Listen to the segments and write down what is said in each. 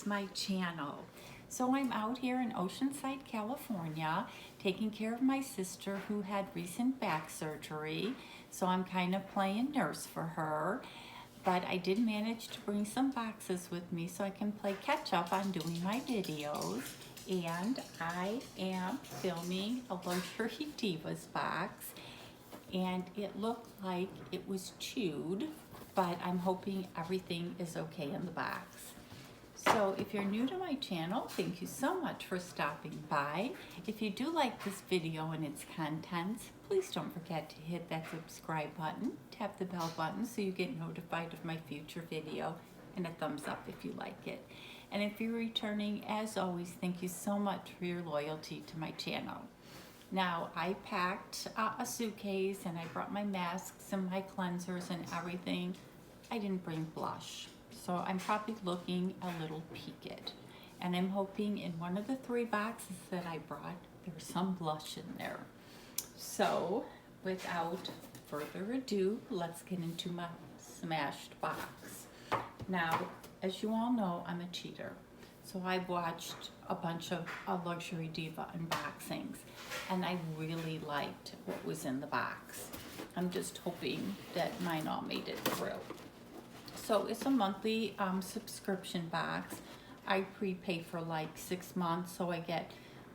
to my channel. So I'm out here in Oceanside, California, taking care of my sister who had recent back surgery. So I'm kind of playing nurse for her. But I did manage to bring some boxes with me so I can play catch up on doing my videos. And I am filming a Luxury Divas box. And it looked like it was chewed, but I'm hoping everything is okay in the box. So if you're new to my channel, thank you so much for stopping by. If you do like this video and its contents, please don't forget to hit that subscribe button, tap the bell button so you get notified of my future video, and a thumbs up if you like it. And if you're returning, as always, thank you so much for your loyalty to my channel. Now, I packed a suitcase and I brought my masks and my cleansers and everything. I didn't bring blush, so I'm probably looking a little peaked. And I'm hoping in one of the 3 boxes that I brought, there's some blush in there. So, without further ado, let's get into my smashed box. Now, as you all know, I'm a cheater. So I've watched a bunch of Luxury Diva unboxings, and I really liked what was in the box. I'm just hoping that mine all made it through. So it's a monthly subscription box. I prepay for like 6 months, so I get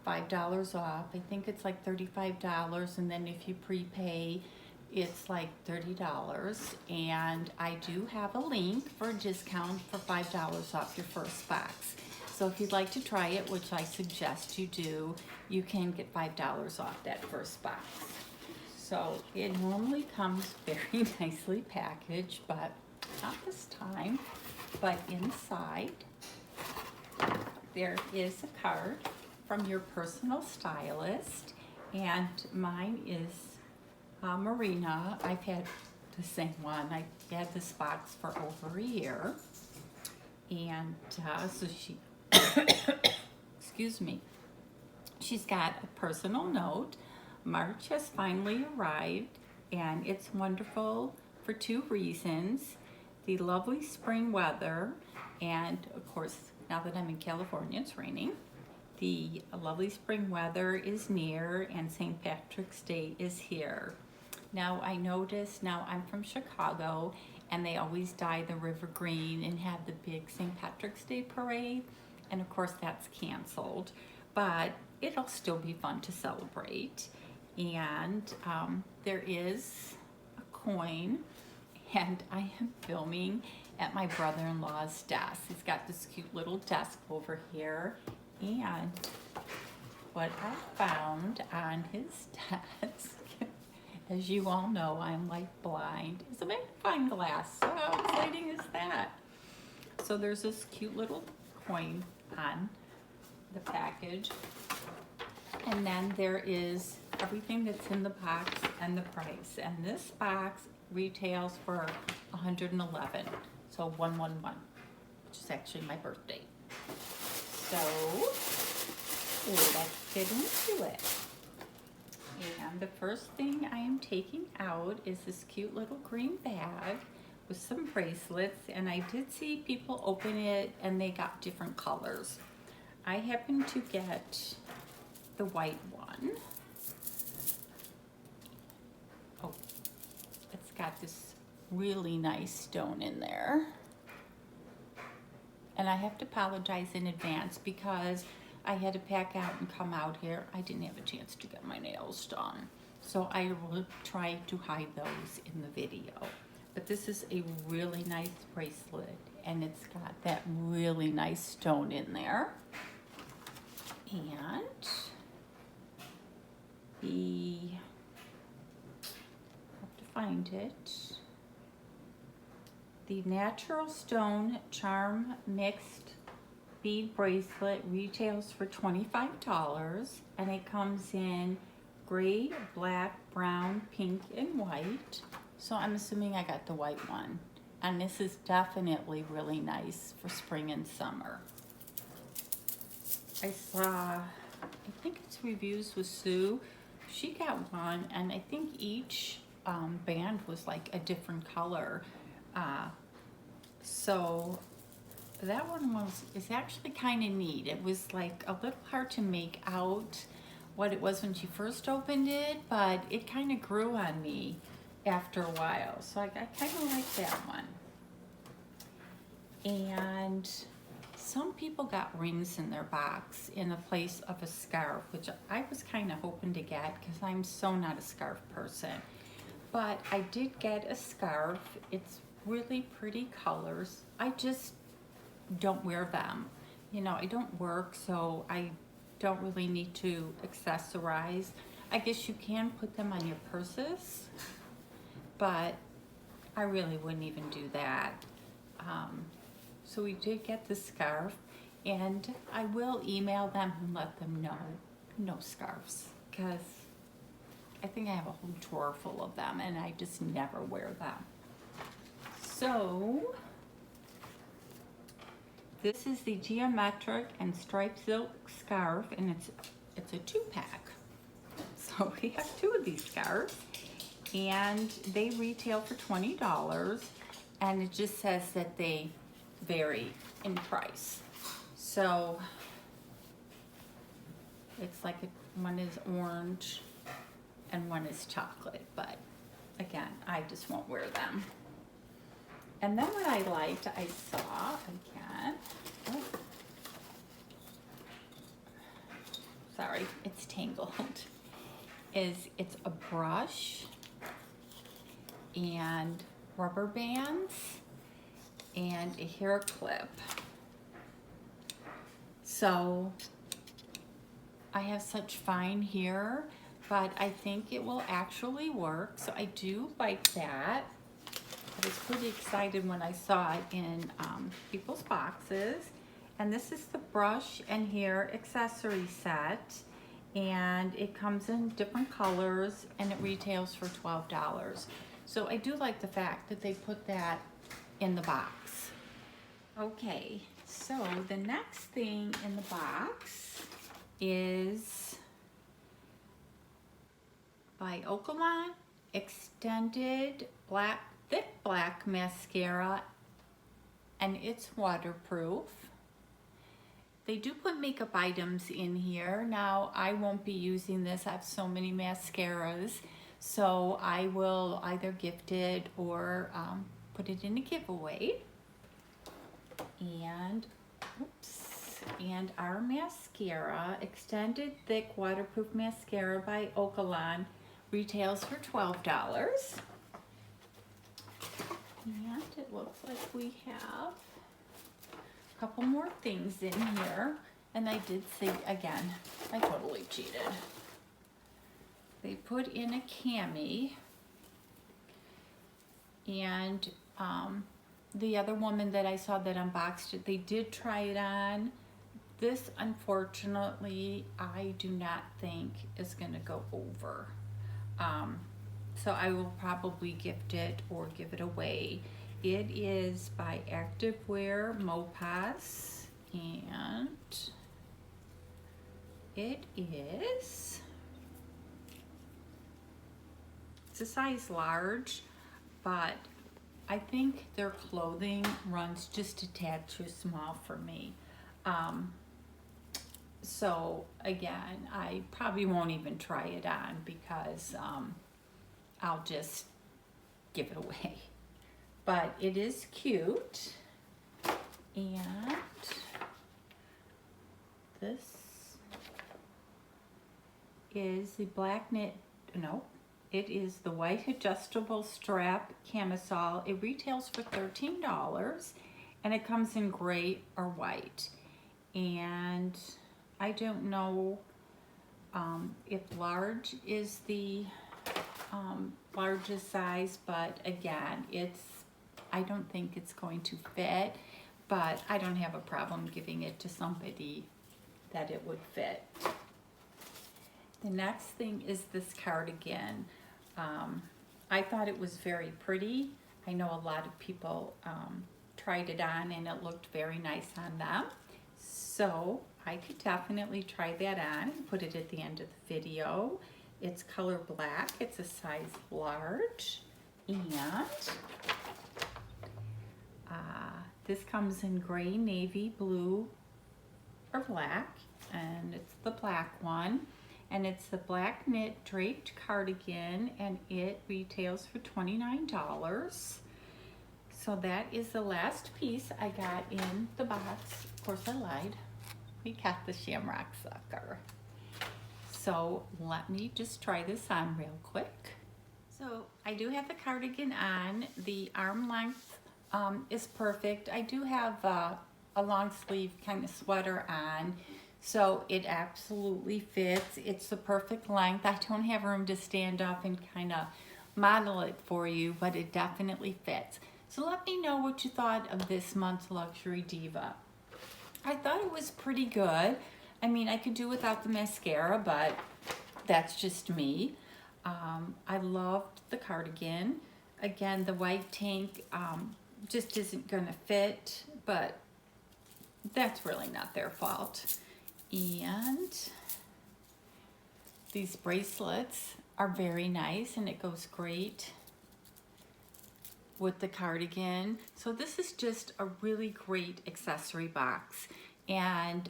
$5 off. I think it's like $35, and then if you prepay, it's like $30. And I do have a link for a discount for $5 off your first box. So if you'd like to try it, which I suggest you do, you can get $5 off that first box. So it normally comes very nicely packaged, but not this time. But inside, there is a card from your personal stylist, and mine is Marina. I've had the same one. I had this box for over a year, and so she excuse me, she's got a personal note. March has finally arrived, and it's wonderful for 2 reasons: the lovely spring weather, and of course now that I'm in California it's raining. The lovely spring weather is near, and St. Patrick's Day is here. Now I noticed, now I'm from Chicago, and they always dye the river green and have the big St. Patrick's Day parade, and of course that's canceled, but it'll still be fun to celebrate. And there is a coin, and I am filming at my brother-in-law's desk. He's got this cute little desk over here, and what I found on his desk, as you all know, I'm like blind, is a magnifying glass. So how exciting is that? So there's this cute little coin on the package, and then there is everything that's in the box and the price. And this box retails for $111, so 111, which is actually my birthday. So let's get into it. And the first thing I am taking out is this cute little green bag with some bracelets, and I did see people open it and they got different colors. I happen to get the white one. Oh, it's got this really nice stone in there. And I have to apologize in advance because I had to pack out and come out here. I didn't have a chance to get my nails done. So I will try to hide those in the video. But this is a really nice bracelet, and it's got that really nice stone in there. And I have to find it. The natural stone charm mixed bead bracelet retails for $25, and it comes in gray, black, brown, pink, and white. So I'm assuming I got the white one. And this is definitely really nice for spring and summer. I saw, I think it's reviews with Sue. She got one, and I think each band was like a different color. So that one is actually kind of neat. It was like a little hard to make out what it was when she first opened it, but it kind of grew on me after a while. So I kind of like that one. And some people got rings in their box in the place of a scarf, which I was kind of hoping to get because I'm so not a scarf person. But I did get a scarf. It's really pretty colors. I just don't wear them. You know, I don't work, so I don't really need to accessorize. I guess you can put them on your purses, but I really wouldn't even do that. So we did get the scarf, and I will email them and let them know no scarves, because I think I have a whole drawer full of them and I just never wear them. So this is the geometric and striped silk scarf, and it's a 2-pack. So we have 2 of these scarves, and they retail for $20, and it just says that they vary in price. So it's like one is orange and one is chocolate, but again, I just won't wear them. And then what I liked, I saw again, sorry, it's tangled, it's a brush and rubber bands and a hair clip. So I have such fine hair, but I think it will actually work. So I do like that. I was pretty excited when I saw it in people's boxes. And this is the brush and hair accessory set. And it comes in different colors, and it retails for $12. So I do like the fact that they put that in the box. Okay, so the next thing in the box is by Oakalon Extended Thick Black Mascara, and it's waterproof. They do put makeup items in here. Now, I won't be using this. I have so many mascaras, so I will either gift it or put it in a giveaway. And, and our mascara, Extended Thick Waterproof Mascara by Oakalon, retails for $12. And it looks like we have a couple more things in here. And I did see, again, I totally cheated. They put in a cami, and the other woman that I saw that unboxed it, they did try it on. This, unfortunately, I do not think is gonna go over. So I will probably gift it or give it away. It is by Activewear Mopas, and it's a size large, but I think their clothing runs just a tad too small for me. So again, I probably won't even try it on because I'll just give it away. But it is cute, and this is the black knit, no, it is the white adjustable strap camisole. It retails for $13, and it comes in gray or white. And I don't know if large is the largest size, but again, I don't think it's going to fit, but I don't have a problem giving it to somebody that it would fit. The next thing is this cardigan. I thought it was very pretty. I know a lot of people tried it on and it looked very nice on them. So I could definitely try that on and put it at the end of the video. It's color black, it's a size large, and This comes in gray, navy, blue, or black, and it's the black one. And it's the black knit draped cardigan, and it retails for $29. So that is the last piece I got in the box. Of course I lied. We got the shamrock sucker. So let me just try this on real quick. So I do have the cardigan on. The arm length is perfect. I do have a long sleeve kind of sweater on, so it absolutely fits. It's the perfect length. I don't have room to stand up and kind of model it for you, but it definitely fits. So let me know what you thought of this month's Luxury Diva. I thought it was pretty good. I mean, I could do without the mascara, but that's just me. I loved the cardigan. Again, the white tank just isn't gonna fit, but that's really not their fault. And these bracelets are very nice, and it goes great with the cardigan. So this is just a really great accessory box. And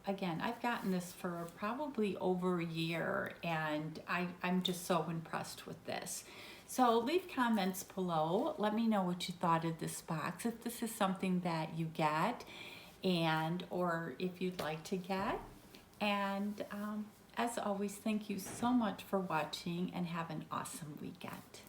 again, I've gotten this for probably over a year, and I'm just so impressed with this. So leave comments below. Let me know what you thought of this box, if this is something that you get, and or if you'd like to get. And as always, thank you so much for watching, and have an awesome weekend.